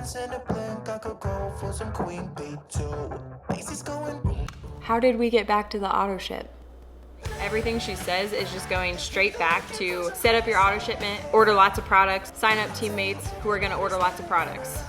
minutes in a blink, I could go for some queen bee too. Macy's going boom. How did we get back to the auto ship? Everything she says is just going straight back to set up your auto shipment, order lots of products, sign up teammates who are gonna order lots of products.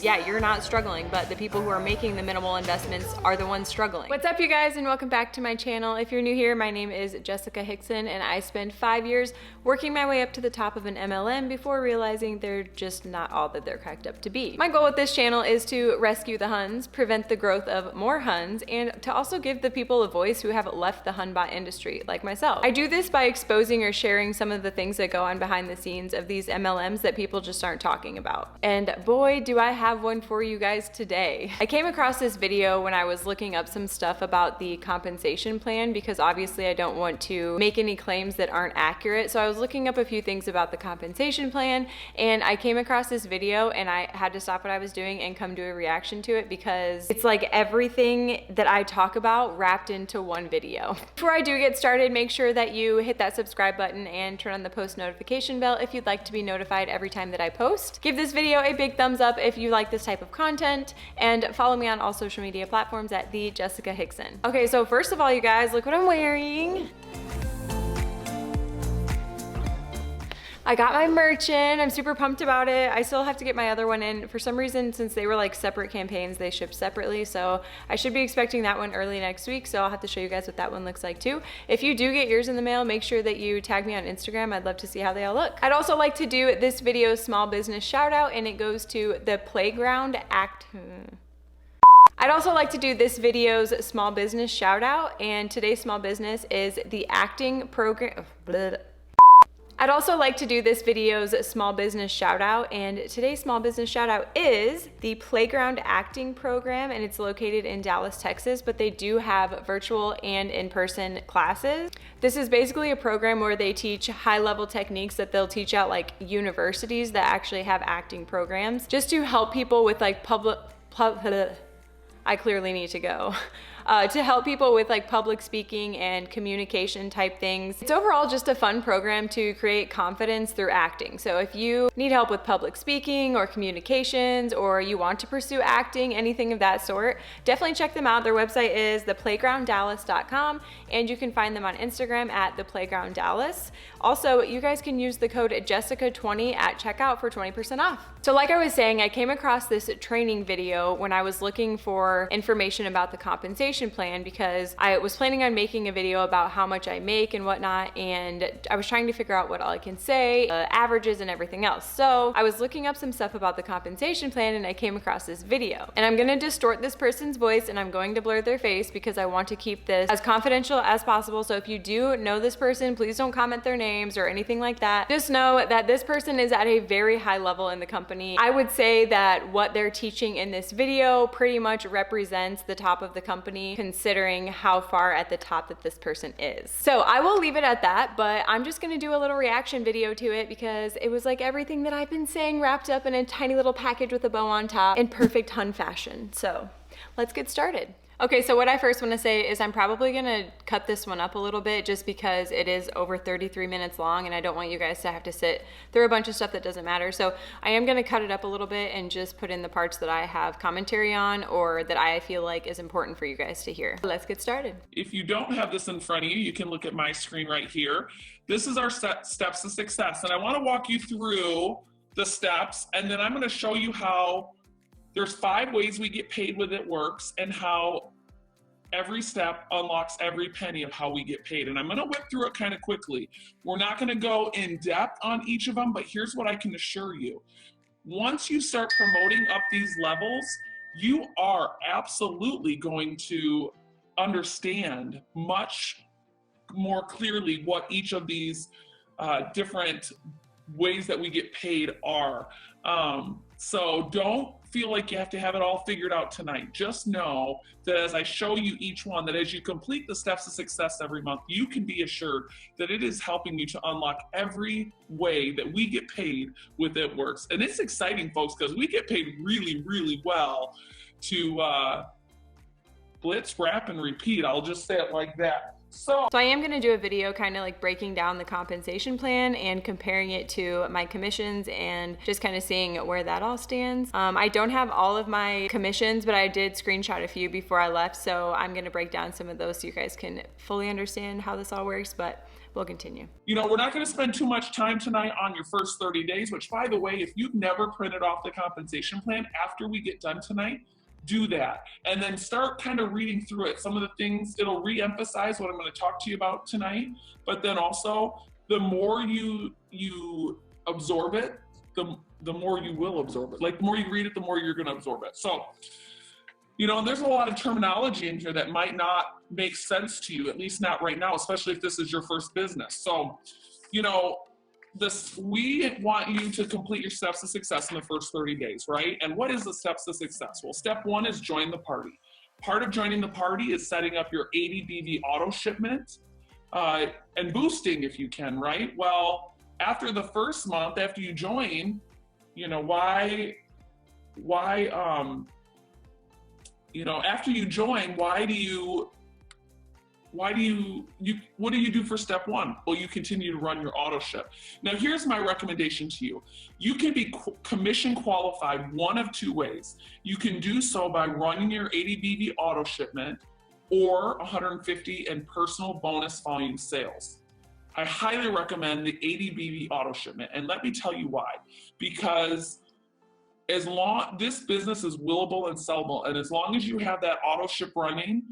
Yeah, you're not struggling, but the people who are making the minimal investments are the ones struggling. What's up, you guys, and welcome back to my channel. If you're new here, my name is Jessica Hickson, and I spent 5 years working my way up to the top of an MLM before realizing they're just not all that they're cracked up to be. My goal with this channel is to rescue the Huns, prevent the growth of more Huns, and to also give the people a voice who have left the Hunbot industry, like myself. I do this by exposing or sharing some of the things that go on behind the scenes of these MLMs that people just aren't talking about. And boy, do I have one for you guys today. I came across this video when I was looking up some stuff about the compensation plan, because obviously I don't want to make any claims that aren't accurate. So I was looking up a few things about the compensation plan, and I came across this video and I had to stop what I was doing and come do a reaction to it, because it's like everything that I talk about wrapped into one video. Before I do get started, make sure that you hit that subscribe button and turn on the post notification bell if you'd like to be notified every time that I post. Give this video a big thumbs up if you like this type of content, and follow me on all social media platforms at the Jessica Hickson. Okay, so first of all, you guys, look what I'm wearing. I got my merch in. I'm super pumped about it. I still have to get my other one in. For some reason, since they were like separate campaigns, they ship separately. So I should be expecting that one early next week. So I'll have to show you guys what that one looks like too. If you do get yours in the mail, make sure that you tag me on Instagram. I'd love to see how they all look. I'd also like to do this video's small business shout out, and it goes to the Playground Act. I'd also like to do this video's small business shout out, and today's small business is the acting program. I'd also like to do this video's small business shout out, and today's small business shout out is the Playground Acting Program, and it's located in Dallas, Texas, but they do have virtual and in-person classes. This is basically a program where they teach high-level techniques that they'll teach at like universities that actually have acting programs, just to help people with like I clearly need to go. To help people with like public speaking and communication type things. It's overall just a fun program to create confidence through acting. So if you need help with public speaking or communications, or you want to pursue acting, anything of that sort, definitely check them out. Their website is theplaygrounddallas.com, and you can find them on Instagram at theplaygrounddallas. Also, you guys can use the code Jessica20 at checkout for 20% off. So like I was saying, I came across this training video when I was looking for information about the compensation plan, because I was planning on making a video about how much I make and whatnot, and I was trying to figure out what all I can say, averages and everything else. So I was looking up some stuff about the compensation plan, and I came across this video. And I'm gonna distort this person's voice, and I'm going to blur their face because I want to keep this as confidential as possible. So if you do know this person, please don't comment their names or anything like that. Just know that this person is at a very high level in the company. I would say that what they're teaching in this video pretty much represents the top of the company, considering how far at the top that this person is. So I will leave it at that, but I'm just gonna do a little reaction video to it, because it was like everything that I've been saying wrapped up in a tiny little package with a bow on top in perfect Hun fashion. So let's get started. Okay, so what I first want to say is I'm probably gonna cut this one up a little bit, just because it is over 33 minutes long, and I don't want you guys to have to sit through a bunch of stuff that doesn't matter. So I am gonna cut it up a little bit and just put in the parts that I have commentary on, or that I feel like is important for you guys to hear. Let's get started. If you don't have this in front of you, you can look at my screen right here. This is our steps to success, and I want to walk you through the steps, and then I'm going to show you how there's 5 ways we get paid with It Works, and how every step unlocks every penny of how we get paid. And I'm gonna whip through it kind of quickly. We're not gonna go in depth on each of them, but here's what I can assure you. Once you start promoting up these levels, you are absolutely going to understand much more clearly what each of these different ways that we get paid are. So don't feel like you have to have it all figured out tonight. Just know that as I show you each one, that as you complete the steps to success every month, you can be assured that it is helping you to unlock every way that we get paid with It Works. And it's exciting, folks, because we get paid really, really well to blitz, wrap, and repeat. I'll just say it like that. So I am going to do a video kind of like breaking down the compensation plan and comparing it to my commissions and just kind of seeing where that all stands. I don't have all of my commissions, but I did screenshot a few before I left, so I'm going to break down some of those so you guys can fully understand how this all works, but we'll continue. you know, we're not going to spend too much time tonight on your first 30 days, which, by the way, if you've never printed off the compensation plan, after we get done tonight, do that. And then start kind of reading through it. Some of the things, it'll re-emphasize what I'm going to talk to you about tonight. But then also, the more you absorb it, the more you will absorb it. Like, the more you read it, the more you're going to absorb it. So, you know, there's a lot of terminology in here that might not make sense to you, at least not right now, especially if this is your first business. So, you know, we want you to complete your steps to success in the first 30 days, right? And what is the steps to success? Well, step one is join the party. Part of joining the party is setting up your 80 BV auto shipment and boosting if you can, right? Well, after the first month, after you join, you know, you know, after you join, what do you do for step one? Well, you continue to run your auto ship. Now, here's my recommendation to you. You can be commission qualified one of two ways. You can do so by running your 80 BV auto shipment or 150 in personal bonus volume sales. I highly recommend the 80 BV auto shipment, and let me tell you why. Because this business is willable and sellable, and as long as you have that auto ship running,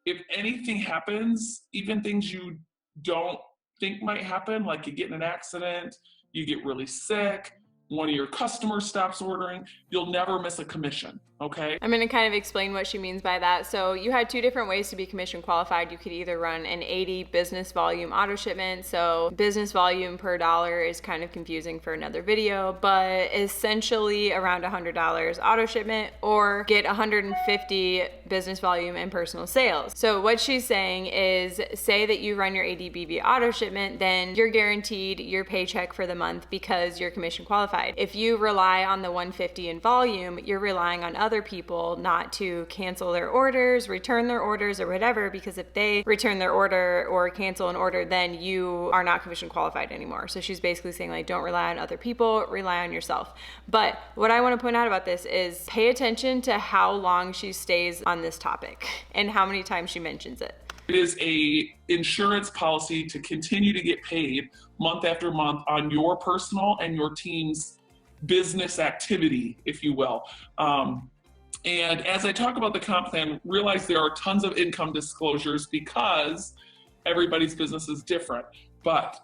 if anything happens, even things you don't think might happen, like you get in an accident, you get really sick, one of your customers stops ordering, you'll never miss a commission, okay? I'm gonna kind of explain what she means by that. So you had two different ways to be commission qualified. You could either run an 80 business volume auto shipment. So business volume per dollar is kind of confusing for another video, but essentially around $100 auto shipment, or get 150 business volume and personal sales. So what she's saying is, say that you run your 80 BV auto shipment, then you're guaranteed your paycheck for the month because you're commission qualified. If you rely on the 150 in volume, you're relying on other people not to cancel their orders, return their orders, or whatever, because if they return their order or cancel an order, then you are not commission qualified anymore. So she's basically saying, like, don't rely on other people, rely on yourself. But what I want to point out about this is pay attention to how long she stays on this topic and how many times she mentions it. It is a insurance policy to continue to get paid month after month on your personal and your team's business activity, if you will. And as I talk about the comp plan, realize there are tons of income disclosures because everybody's business is different. But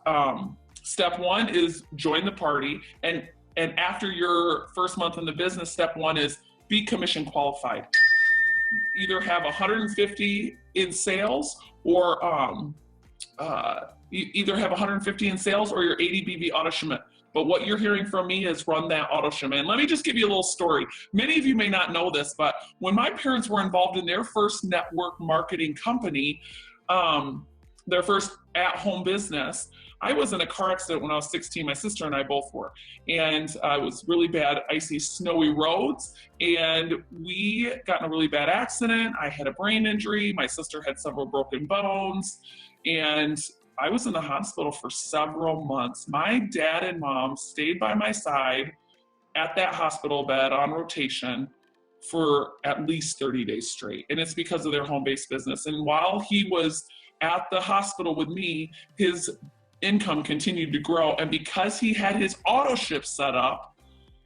step one is join the party. And after your first month in the business, step one is be commission qualified. Either have 150 in sales or either have 150 in sales or your 80 BV auto shipment. But what you're hearing from me is run that auto shipment. Let me just give you a little story. Many of you may not know this, but when my parents were involved in their first network marketing company, their first at-home business, I was in a car accident when I was 16. My sister and I both were. And it was really bad, icy, snowy roads. And we got in a really bad accident. I had a brain injury. My sister had several broken bones. And I was in the hospital for several months. My dad and mom stayed by my side at that hospital bed on rotation for at least 30 days straight. And it's because of their home-based business. And while he was at the hospital with me, his income continued to grow. And because he had his auto ship set up,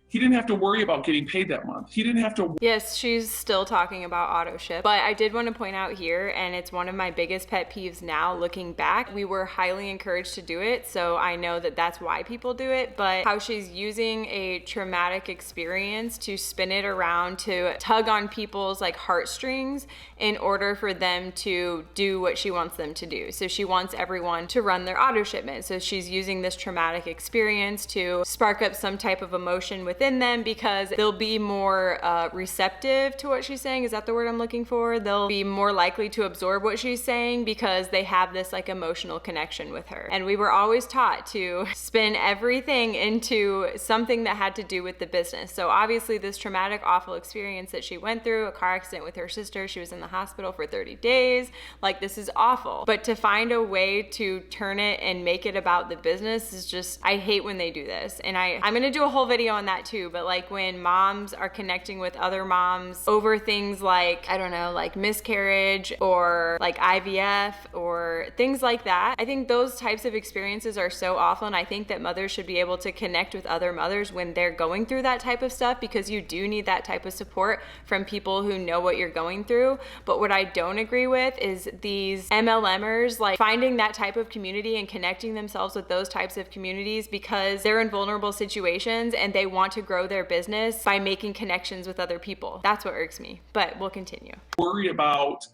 he didn't have to worry about getting paid that month. He didn't have to. Yes, she's still talking about auto ship, but I did want to point out here, and it's one of my biggest pet peeves now looking back. We were highly encouraged to do it, so I know that that's why people do it, but how she's using a traumatic experience to spin it around to tug on people's like heartstrings in order for them to do what she wants them to do. So she wants everyone to run their auto shipment. So she's using this traumatic experience to spark up some type of emotion within within them because they'll be more receptive to what she's saying. Is that the word I'm looking for? They'll be more likely to absorb what she's saying because they have this like emotional connection with her. And we were always taught to spin everything into something that had to do with the business. So obviously this traumatic, awful experience that she went through, a car accident with her sister, she was in the hospital for 30 days. Like, this is awful. But to find a way to turn it and make it about the business is just, I hate when they do this. And I'm gonna do a whole video on that too, but like when moms are connecting with other moms over things like, I don't know, like miscarriage or like IVF or things like that, I think those types of experiences are so awful, and I think that mothers should be able to connect with other mothers when they're going through that type of stuff, because you do need that type of support from people who know what you're going through. But what I don't agree with is these MLMers like finding that type of community and connecting themselves with those types of communities because they're in vulnerable situations and they want to grow their business by making connections with other people. That's what irks me, but we'll continue. Worry about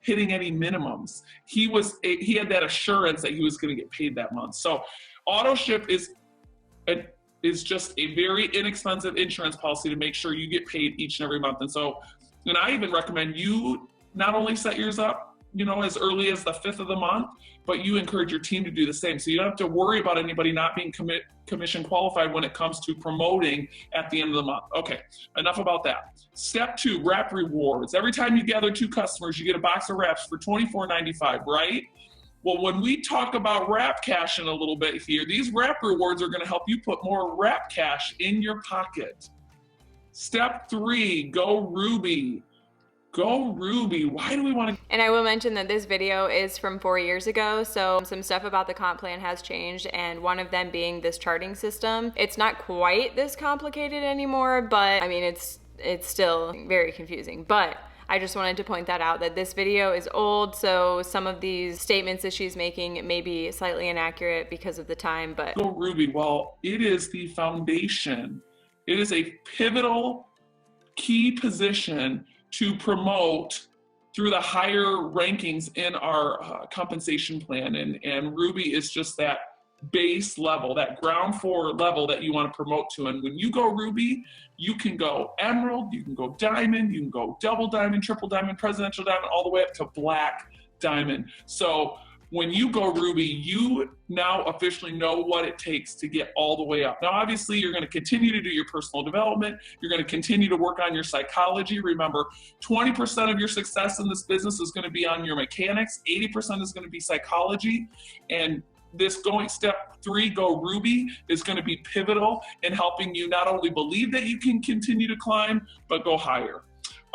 hitting any minimums. He had that assurance that he was going to get paid that month. So auto ship is just a very inexpensive insurance policy to make sure you get paid each and every month. And I even recommend you not only set yours up, as early as the 5th of the month, but you encourage your team to do the same. So you don't have to worry about anybody not being commission qualified when it comes to promoting at the end of the month. Okay, enough about that. Step 2, wrap rewards. Every time you gather 2 customers, you get a box of wraps for $24.95, right? Well, when we talk about wrap cash in a little bit here, these wrap rewards are going to help you put more wrap cash in your pocket. Step 3, go Ruby. Go Ruby. Why do we want to? And I will mention that this video is from 4 years ago, so some stuff about the comp plan has changed, and one of them being this charting system. It's not quite this complicated anymore, but I mean, it's still very confusing. But I just wanted to point that out, that this video is old, so some of these statements that she's making may be slightly inaccurate because of the time, but. Go Ruby. Well, it is the foundation. It is a pivotal key position to promote through the higher rankings in our compensation plan. And Ruby is just that base level, that ground floor level that you want to promote to. And when you go Ruby, you can go Emerald, you can go Diamond, you can go Double Diamond, Triple Diamond, Presidential Diamond, all the way up to Black Diamond. So when you go Ruby, you now officially know what it takes to get all the way up. Now, obviously, you're going to continue to do your personal development. You're going to continue to work on your psychology. Remember, 20% of your success in this business is going to be on your mechanics. 80% is going to be psychology. And this going step 3, go Ruby, is going to be pivotal in helping you not only believe that you can continue to climb, but go higher.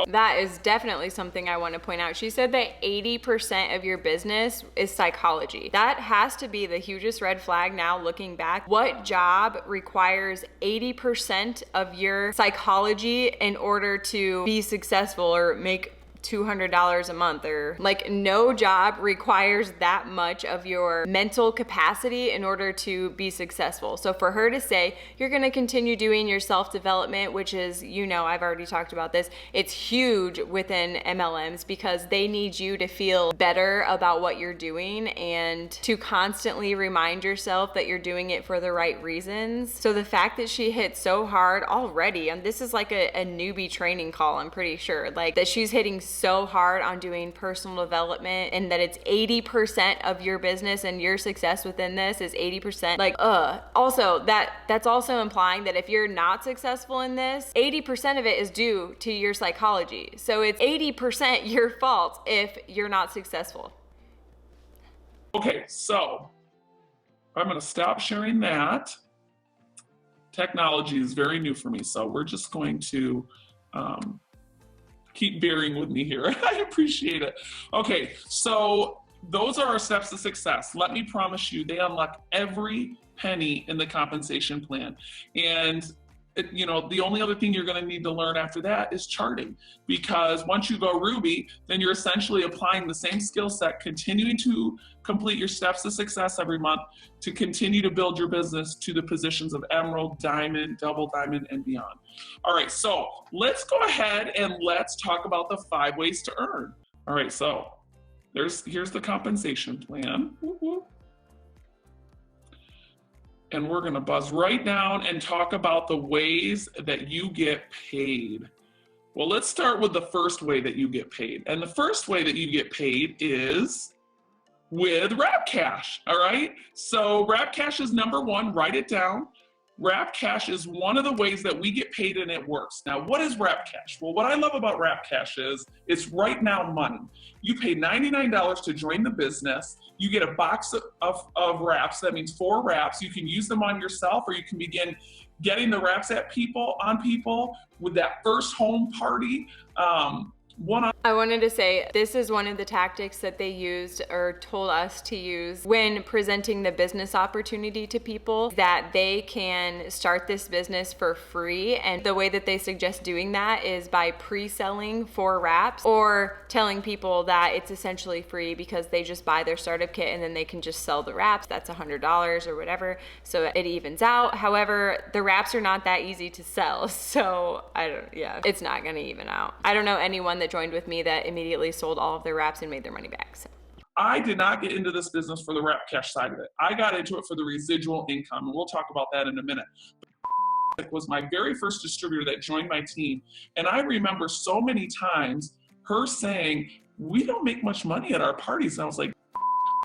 That is definitely something I want to point out. She said that 80% of your business is psychology. That has to be the hugest red flag now looking back. What job requires 80% of your psychology in order to be successful or make $200 a month? Or like, no job requires that much of your mental capacity in order to be successful. So for her to say you're going to continue doing your self-development, which is, I've already talked about this, it's huge within MLMs because they need you to feel better about what you're doing and to constantly remind yourself that you're doing it for the right reasons. So the fact that she hit so hard already, and this is like a newbie training call, I'm pretty sure, like that she's hitting so hard on doing personal development, and that it's 80% of your business and your success within this is 80%. Like, also that's also implying that if you're not successful in this, 80% of it is due to your psychology. So it's 80% your fault if you're not successful. Okay, so I'm going to stop sharing that. Technology is very new for me, so we're just going to keep bearing with me here. I appreciate it. Okay, so those are our steps to success. Let me promise you, they unlock every penny in the compensation plan. And the only other thing you're going to need to learn after that is charting, because once you go Ruby, then you're essentially applying the same skill set, continuing to complete your steps to success every month to continue to build your business to the positions of Emerald, Diamond, Double Diamond, and beyond. All right, so let's go ahead and let's talk about the 5 ways to earn. All right, so here's the compensation plan. and we're going to buzz right down and talk about the ways that you get paid. Well, let's start with the first way that you get paid. And the first way that you get paid is with Wrap Cash, all right? So Wrap Cash is number one, write it down. Wrap Cash is one of the ways that we get paid and it works. Now, what is Wrap Cash? Well, what I love about Wrap Cash is it's right now money. You pay $99 to join the business. You get a box of wraps. That means 4 wraps. You can use them on yourself, or you can begin getting the wraps at people with that first home party. I wanted to say this is one of the tactics that they used or told us to use when presenting the business opportunity to people, that they can start this business for free. And the way that they suggest doing that is by pre-selling 4 wraps, or telling people that it's essentially free because they just buy their startup kit and then they can just sell the wraps. That's $100 or whatever. So it evens out. However, the wraps are not that easy to sell. So it's not going to even out. I don't know anyone that joined with me that immediately sold all of their wraps and made their money back. So. I did not get into this business for the Wrap Cash side of it. I got into it for the residual income, and we'll talk about that in a minute. It was my very first distributor that joined my team, and I remember so many times her saying, "We don't make much money at our parties." And I was like,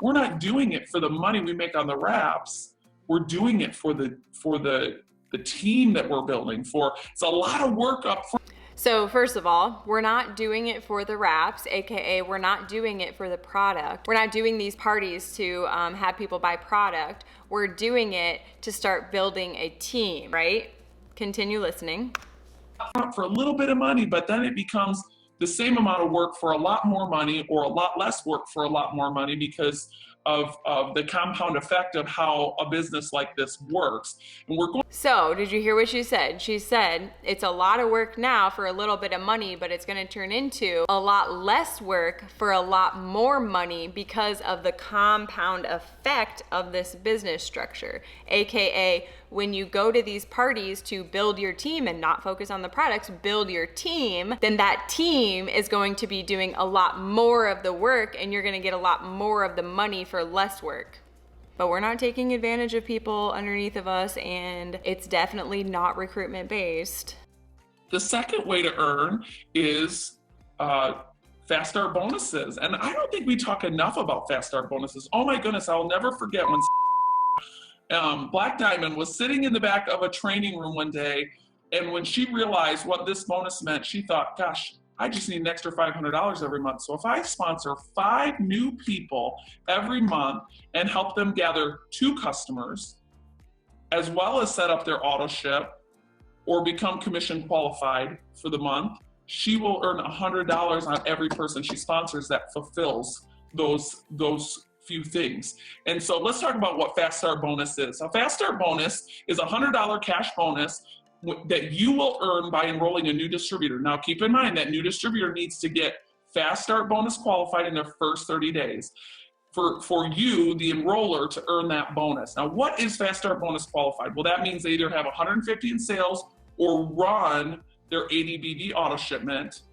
"We're not doing it for the money we make on the wraps. We're doing it for the team that we're building for. It's a lot of work up front." So first of all, we're not doing it for the wraps, AKA we're not doing it for the product. We're not doing these parties to have people buy product. We're doing it to start building a team, right? Continue listening. For a little bit of money, but then it becomes the same amount of work for a lot more money, or a lot less work for a lot more money, because of the compound effect of how a business like this works. And we're going. So did you hear what she said? She said it's a lot of work now for a little bit of money, but it's going to turn into a lot less work for a lot more money because of the compound effect of this business structure. AKA, when you go to these parties to build your team and not focus on the products, build your team, then that team is going to be doing a lot more of the work, and you're going to get a lot more of the money for less work. But we're not taking advantage of people underneath of us, and it's definitely not recruitment based. The second way to earn is fast start bonuses. And I don't think we talk enough about fast start bonuses. Oh my goodness, I'll never forget when Black Diamond was sitting in the back of a training room one day, and when she realized what this bonus meant, she thought, gosh, I just need an extra $500 every month. So if I sponsor 5 new people every month and help them gather 2 customers, as well as set up their auto ship or become commission qualified for the month, she will earn $100 on every person she sponsors that fulfills those few things. And so let's talk about what Fast Start Bonus is. A Fast Start Bonus is a $100 cash bonus that you will earn by enrolling a new distributor. Now, keep in mind that new distributor needs to get Fast Start Bonus qualified in their first 30 days for you, the enroller, to earn that bonus. Now, what is Fast Start Bonus qualified? Well, that means they either have 150 in sales or run their ADBD auto shipment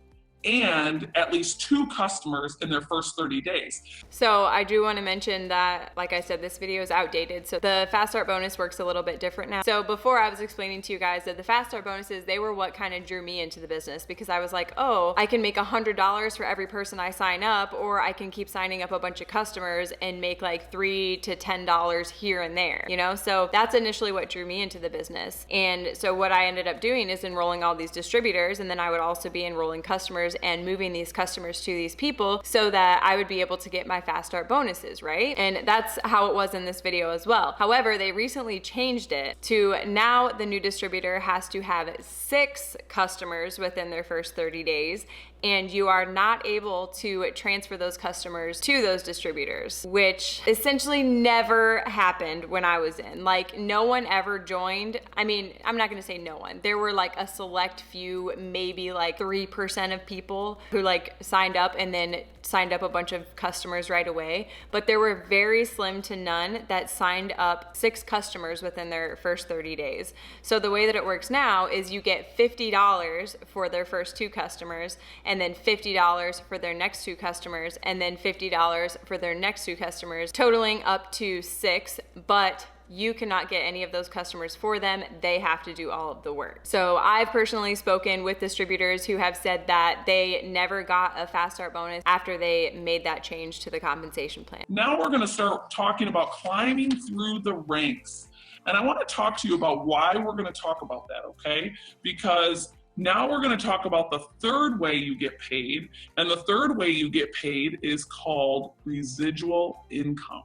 and at least 2 customers in their first 30 days. So I do want to mention that, like I said, this video is outdated. So the Fast Start Bonus works a little bit different now. So before, I was explaining to you guys that the Fast Start Bonuses, they were what kind of drew me into the business, because I was like, oh, I can make $100 for every person I sign up, or I can keep signing up a bunch of customers and make like $3 to $10 here and there, you know? So that's initially what drew me into the business. And so what I ended up doing is enrolling all these distributors, and then I would also be enrolling customers and moving these customers to these people so that I would be able to get my Fast Start bonuses, right? And that's how it was in this video as well. However, they recently changed it to now the new distributor has to have 6 customers within their first 30 days, and you are not able to transfer those customers to those distributors, which essentially never happened when I was in. Like, no one ever joined. I mean, I'm not gonna say no one. There were like a select few, maybe like 3% of people who like signed up and then signed up a bunch of customers right away. But there were very slim to none that signed up 6 customers within their first 30 days. So the way that it works now is you get $50 for their first 2 customers, and then $50 for their next 2 customers, and then $50 for their next 2 customers, totaling up to 6. But You cannot get any of those customers for them. They have to do all of the work. So I've personally spoken with distributors who have said that they never got a fast start bonus after they made that change to the compensation plan. Now we're going to start talking about climbing through the ranks. And I want to talk to you about why we're going to talk about that, okay? Because now we're going to talk about the third way you get paid. And the third way you get paid is called residual income.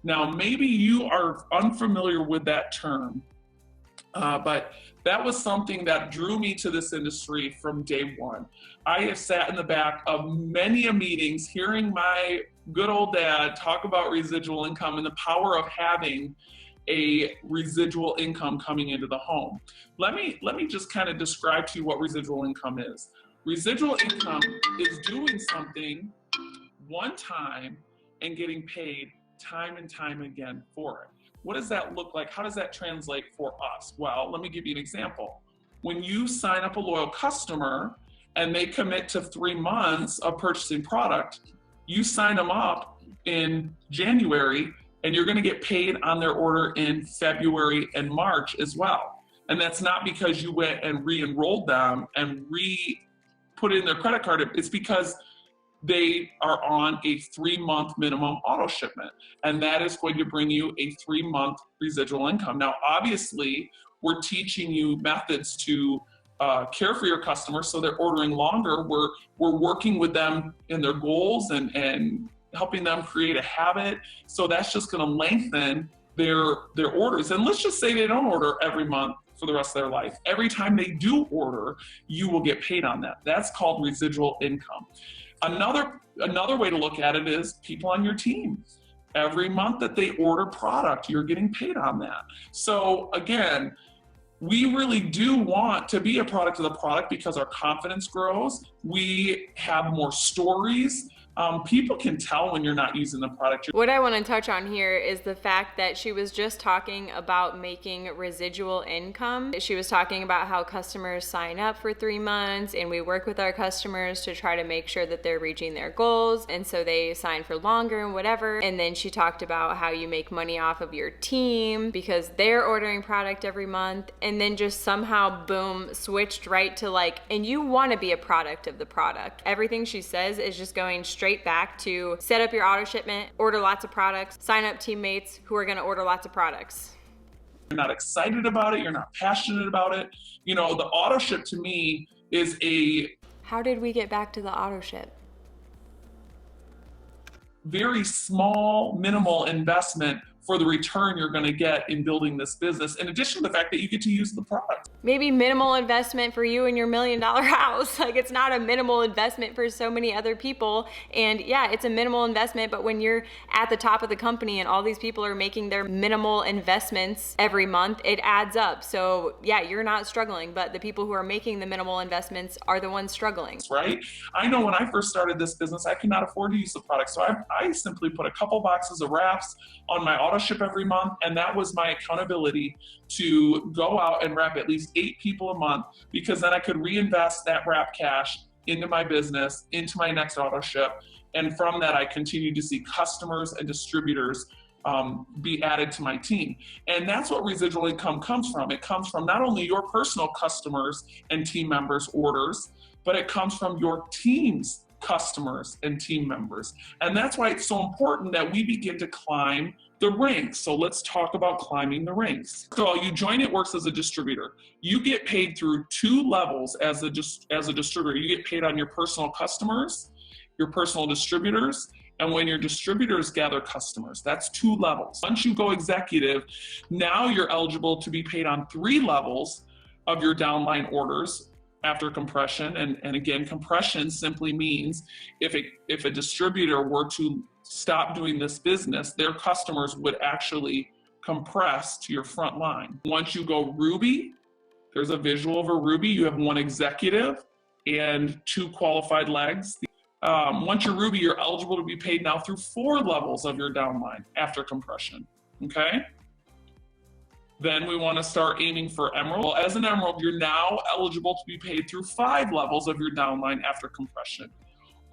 Now, maybe you are unfamiliar with that term, but that was something that drew me to this industry from day one. I have sat in the back of many meetings hearing my good old dad talk about residual income and the power of having a residual income coming into the home. Let me just kind of describe to you what residual income is. Residual income is doing something one time and getting paid time and time again for it. What does that look like? How does that translate for us? Well, let me give you an example. When you sign up a loyal customer and they commit to 3 months of purchasing product, you sign them up in January and you're going to get paid on their order in February and March as well. And that's not because you went and re-enrolled them and put in their credit card. It's because they are on a 3-month minimum auto shipment. And that is going to bring you a 3-month residual income. Now, obviously, we're teaching you methods to care for your customers so they're ordering longer. We're working with them in their goals and helping them create a habit. So that's just going to lengthen their orders. And let's just say they don't order every month for the rest of their life. Every time they do order, you will get paid on that. That's called residual income. Another way to look at it is people on your team. Every month that they order product, you're getting paid on that. So again, we really do want to be a product of the product because our confidence grows. We have more stories. People can tell when you're not using the product. What I want to touch on here is the fact that she was just talking about making residual income. She was talking about how customers sign up for 3 months and we work with our customers to try to make sure that they're reaching their goals. And so they sign for longer and whatever. And then she talked about how you make money off of your team because they're ordering product every month. And then just somehow, boom, switched right to like, and you want to be a product of the product. Everything she says is just going straight back to set up your auto shipment, order lots of products, sign up teammates who are going to order lots of products. You're not excited about it. You're not passionate about it. You know, the auto ship to me is How did we get back to the auto ship? very small, minimal investment for the return you're going to get in building this business, in addition to the fact that you get to use the product. Maybe minimal investment for you and your $1 million house. Like, it's not a minimal investment for so many other people. And yeah, it's a minimal investment, but when you're at the top of the company and all these people are making their minimal investments every month, it adds up. So yeah, you're not struggling, but the people who are making the minimal investments are the ones struggling. Right? I know when I first started this business, I could not afford to use the product. So I simply put a couple boxes of wraps on my auto ship every month, and that was my accountability to go out and wrap at least 8 people a month, because then I could reinvest that wrap cash into my business, into my next auto ship, and from that I continued to see customers and distributors be added to my team. And that's what residual income comes from. It comes from not only your personal customers and team members' orders, but it comes from your team's customers and team members. And that's why it's so important that we begin to climb the ranks. So let's talk about climbing the ranks. So you join It Works as a distributor. You get paid through 2 levels as a distributor. You get paid on your personal customers, your personal distributors, and when your distributors gather customers. That's 2 levels. Once you go executive, now you're eligible to be paid on 3 levels of your downline orders after compression. And again, compression simply means if a distributor were to stop doing this business, their customers would actually compress to your front line. Once you go Ruby, there's a visual of a Ruby. You have 1 executive and 2 qualified legs. Once you're Ruby, you're eligible to be paid now through 4 levels of your downline after compression, okay? Then we want to start aiming for Emerald. Well, as an Emerald, you're now eligible to be paid through 5 levels of your downline after compression.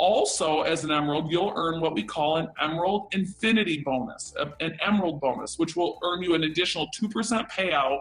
Also, as an emerald, you'll earn what we call an emerald infinity bonus, an emerald bonus, which will earn you an additional 2% payout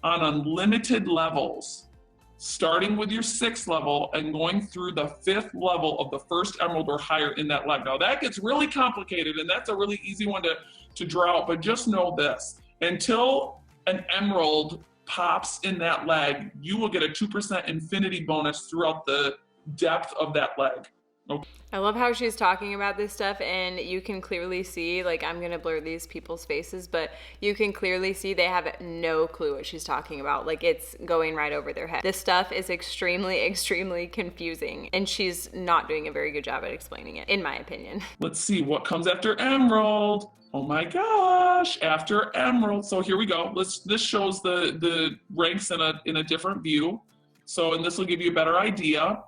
on unlimited levels, starting with your 6th level and going through the 5th level of the first emerald or higher in that leg. Now that gets really complicated, and that's a really easy one to draw out, but just know this: until an emerald pops in that leg, you will get a 2% infinity bonus throughout the depth of that leg. Okay. I love how she's talking about this stuff, and you can clearly see, like, I'm gonna blur these people's faces, but you can clearly see they have no clue what she's talking about. Like, it's going right over their head. This stuff is extremely, extremely confusing, and she's not doing a very good job at explaining it, in my opinion. Let's see what comes after emerald. Oh my gosh, after emerald. So here we go. This shows the ranks in a different view. So, and this will give you a better idea.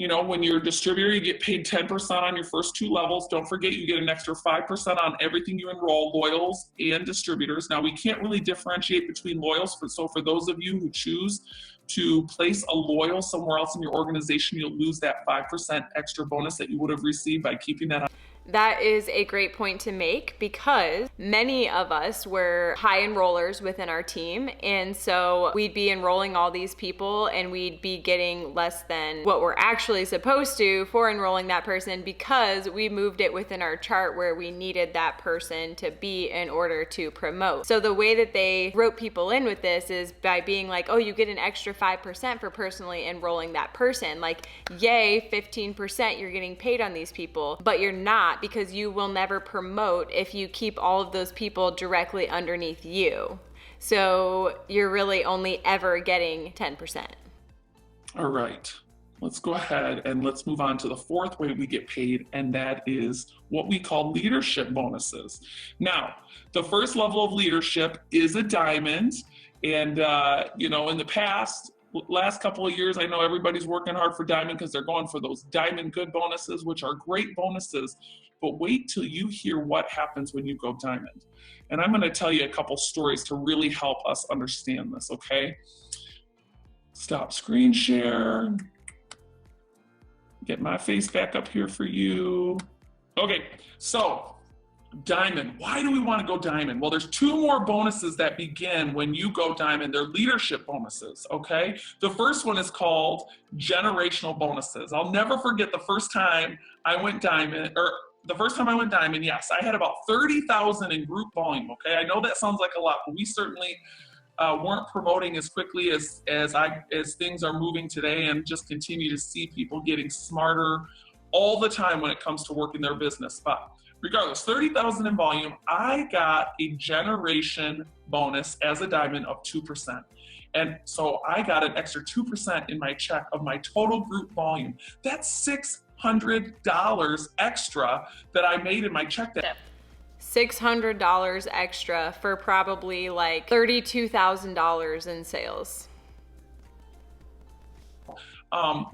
You know, when you're a distributor, you get paid 10% on your first 2 levels. Don't forget, you get an extra 5% on everything you enroll, loyals and distributors. Now, we can't really differentiate between loyals. So for those of you who choose to place a loyal somewhere else in your organization, you'll lose that 5% extra bonus that you would have received by keeping that on. That is a great point to make, because many of us were high enrollers within our team, and so we'd be enrolling all these people and we'd be getting less than what we're actually supposed to for enrolling that person, because we moved it within our chart where we needed that person to be in order to promote. So the way that they wrote people in with this is by being like, oh, you get an extra 5% for personally enrolling that person. Like, yay, 15% you're getting paid on these people, but you're not, because you will never promote if you keep all of those people directly underneath you. So you're really only ever getting 10%. All right, let's go ahead and let's move on to the 4th way we get paid, and that is what we call leadership bonuses. Now, the first level of leadership is a diamond, and you know, in the last couple of years, I know everybody's working hard for diamond because they're going for those diamond good bonuses, which are great bonuses. But wait till you hear what happens when you go diamond. And I'm going to tell you a couple stories to really help us understand this, okay? Stop screen share. Get my face back up here for you. Okay, so diamond. Why do we want to go diamond? Well, there's 2 more bonuses that begin when you go diamond. They're leadership bonuses, okay? The first one is called generational bonuses. I'll never forget the first time I went diamond, yes, I had about 30,000 in group volume, okay? I know that sounds like a lot, but we certainly weren't promoting as quickly as things are moving today, and just continue to see people getting smarter all the time when it comes to working their business. But regardless, 30,000 in volume, I got a generation bonus as a diamond of 2%. And so I got an extra 2% in my check of my total group volume. That's $600 extra that I made in my check. $600 extra for probably like $32,000 in sales.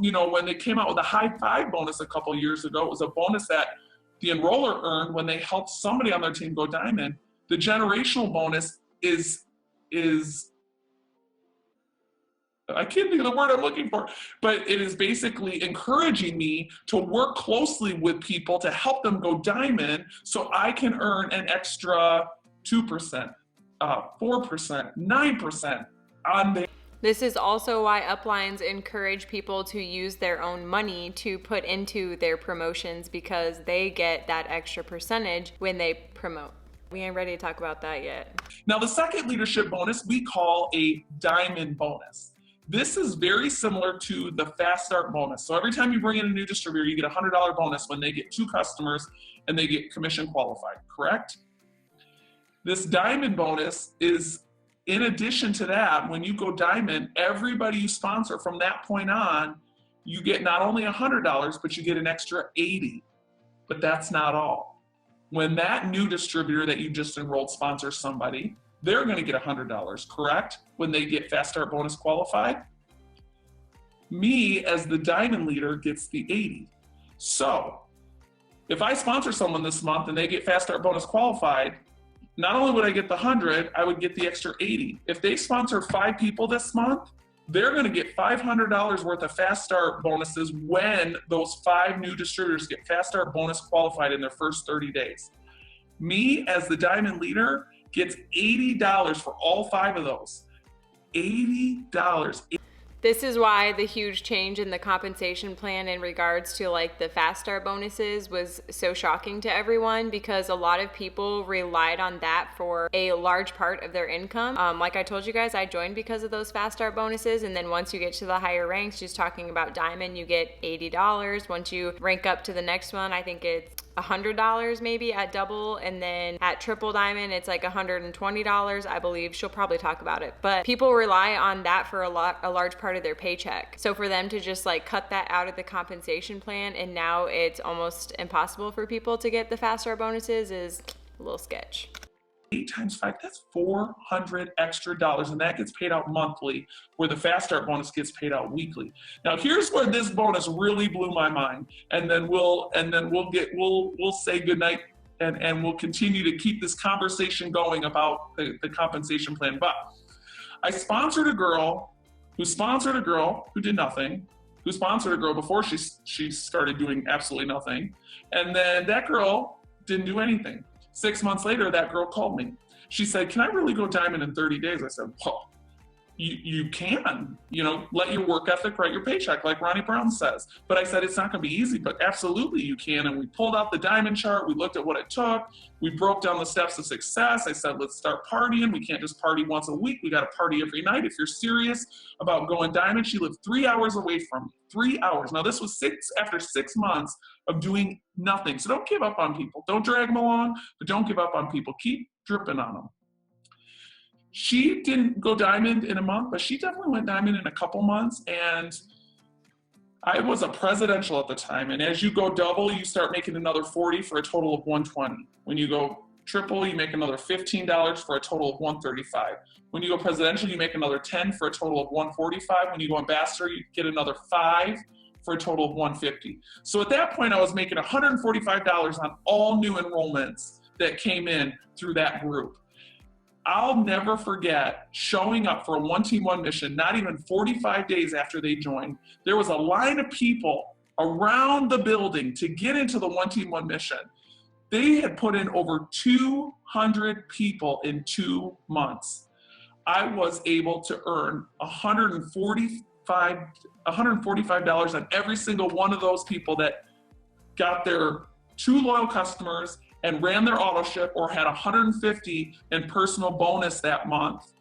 You know, when they came out with a high 5 bonus a couple years ago, it was a bonus that the enroller earned when they helped somebody on their team go diamond. The generational bonus is I can't think of the word I'm looking for, but it is basically encouraging me to work closely with people to help them go diamond, so I can earn an extra 2%, 4%, 9% on their. This is also why uplines encourage people to use their own money to put into their promotions, because they get that extra percentage when they promote. We ain't ready to talk about that yet. Now, the second leadership bonus we call a diamond bonus. This is very similar to the fast start bonus. So every time you bring in a new distributor, you get a $100 bonus when they get 2 customers and they get commission qualified, correct? This diamond bonus is, in addition to that, when you go diamond, everybody you sponsor from that point on, you get not only $100, but you get an extra $80. But that's not all. When that new distributor that you just enrolled sponsors somebody, they're going to get $100, correct? When they get fast start bonus qualified. Me, as the diamond leader, gets the 80. So if I sponsor someone this month and they get fast start bonus qualified, not only would I get the 100, I would get the extra 80. If they sponsor 5 people this month, they're going to get $500 worth of Fast Start bonuses when those 5 new distributors get Fast Start bonus qualified in their first 30 days. Me, as the Diamond leader, gets $80 for all 5 of those. $80. This is why the huge change in the compensation plan in regards to like the Fast Start bonuses was so shocking to everyone, because a lot of people relied on that for a large part of their income. Like I told you guys, I joined because of those Fast Start bonuses, and then once you get to the higher ranks, just talking about Diamond, you get $80. Once you rank up to the next one, I think it's $100 maybe at double, and then at triple diamond it's like $120, I believe. She'll probably talk about it, but people rely on that for a large part of their paycheck. So for them to just like cut that out of the compensation plan, and now it's almost impossible for people to get the Fast Start bonuses, is a little sketch. 8 times 5, that's $400 extra, and that gets paid out monthly, where the Fast Start bonus gets paid out weekly. Now here's where this bonus really blew my mind, and then we'll say goodnight, and we'll continue to keep this conversation going about the compensation plan. But I sponsored a girl who did nothing, who sponsored a girl before she started doing absolutely nothing, and then that girl didn't do anything. 6 months later, that girl called me. She said, "Can I really go Diamond in 30 days?" I said, "Well, you can, let your work ethic write your paycheck, like Ronnie Brown says." But I said, it's not gonna be easy, but absolutely you can. And we pulled out the Diamond chart, we looked at what it took, we broke down the steps of success. I said, let's start partying. We can't just party once a week, we gotta party every night. If you're serious about going Diamond, she lived 3 hours away from me, 3 hours. Now this was after 6 months of doing nothing. So don't give up on people. Don't drag them along, but don't give up on people. Keep dripping on them. She didn't go Diamond in a month, but she definitely went Diamond in a couple months. And I was a presidential at the time. And as you go double, you start making another 40 for a total of 120. When you go triple, you make another $15 for a total of 135. When you go presidential, you make another 10 for a total of 145. When you go ambassador, you get another 5 for a total of 150. So at that point, I was making $145 on all new enrollments that came in through that group. I'll never forget showing up for a One Team One mission, not even 45 days after they joined. There was a line of people around the building to get into the One Team One mission. They had put in over 200 people in 2 months. I was able to earn $145 on every single one of those people that got their 2 loyal customers and ran their auto ship, or had 150 in personal bonus that month.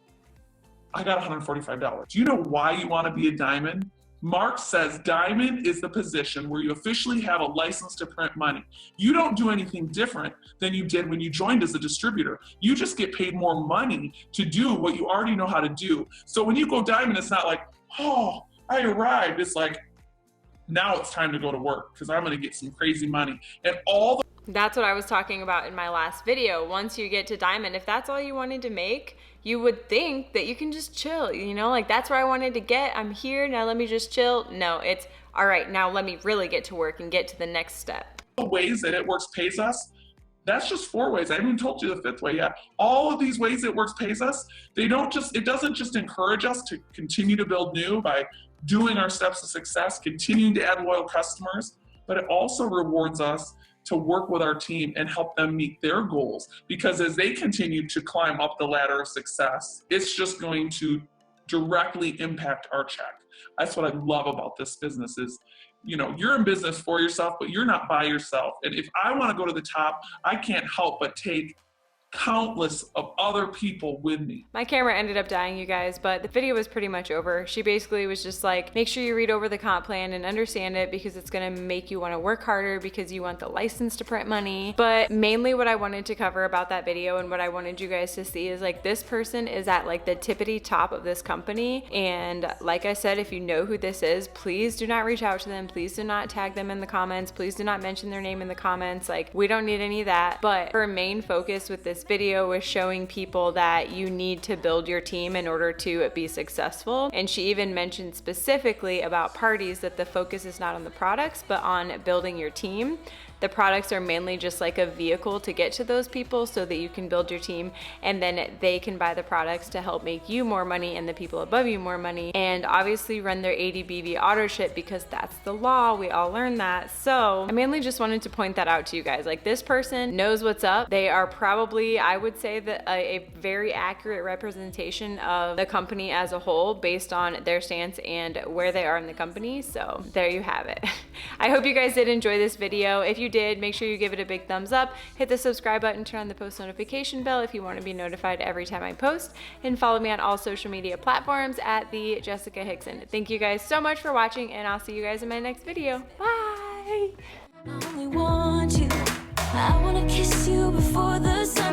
I got $145. Do you know why you want to be a Diamond? Mark says Diamond is the position where you officially have a license to print money. You don't do anything different than you did when you joined as a distributor. You just get paid more money to do what you already know how to do. So when you go Diamond, it's not like, oh, I arrived. It's like, now it's time to go to work because I'm going to get some crazy money. And that's what I was talking about in my last video. Once you get to Diamond, if that's all you wanted to make, you would think that you can just chill, like that's where I wanted to get. I'm here, now let me just chill. No, it's all right, now let me really get to work and get to the next step. The ways that It Works pays us, that's just 4 ways. I haven't even told you the 5th way yet. All of these ways It Works pays us, it doesn't just encourage us to continue to build new by doing our steps to success, continuing to add loyal customers, but it also rewards us to work with our team and help them meet their goals. Because as they continue to climb up the ladder of success, it's just going to directly impact our check. That's what I love about this business is, you're in business for yourself, but you're not by yourself. And if I want to go to the top, I can't help but take countless of other people with me. My camera ended up dying, you guys, but the video was pretty much over. She basically was just like, make sure you read over the comp plan and understand it, because it's gonna make you wanna work harder because you want the license to print money. But mainly what I wanted to cover about that video and what I wanted you guys to see is like, this person is at like the tippity top of this company. And like I said, if you know who this is, please do not reach out to them. Please do not tag them in the comments. Please do not mention their name in the comments. Like, we don't need any of that. But her main focus with this video was showing people that you need to build your team in order to be successful. And she even mentioned specifically about parties that the focus is not on the products, but on building your team. The products are mainly just like a vehicle to get to those people so that you can build your team, and then they can buy the products to help make you more money and the people above you more money, and obviously run their ADBV auto ship because that's the law. We all learned that. So I mainly just wanted to point that out to you guys. Like, this person knows what's up. They are probably, I would say, that a very accurate representation of the company as a whole based on their stance and where they are in the company. So there you have it. I hope you guys did enjoy this video. If you did, make sure you give it a big thumbs up, hit the subscribe button, turn on the post notification bell if you want to be notified every time I post, and follow me on all social media platforms at the Jessica Hickson. Thank you guys so much for watching, and I'll see you guys in my next video. Bye! I only want you. I wanna kiss you before the sun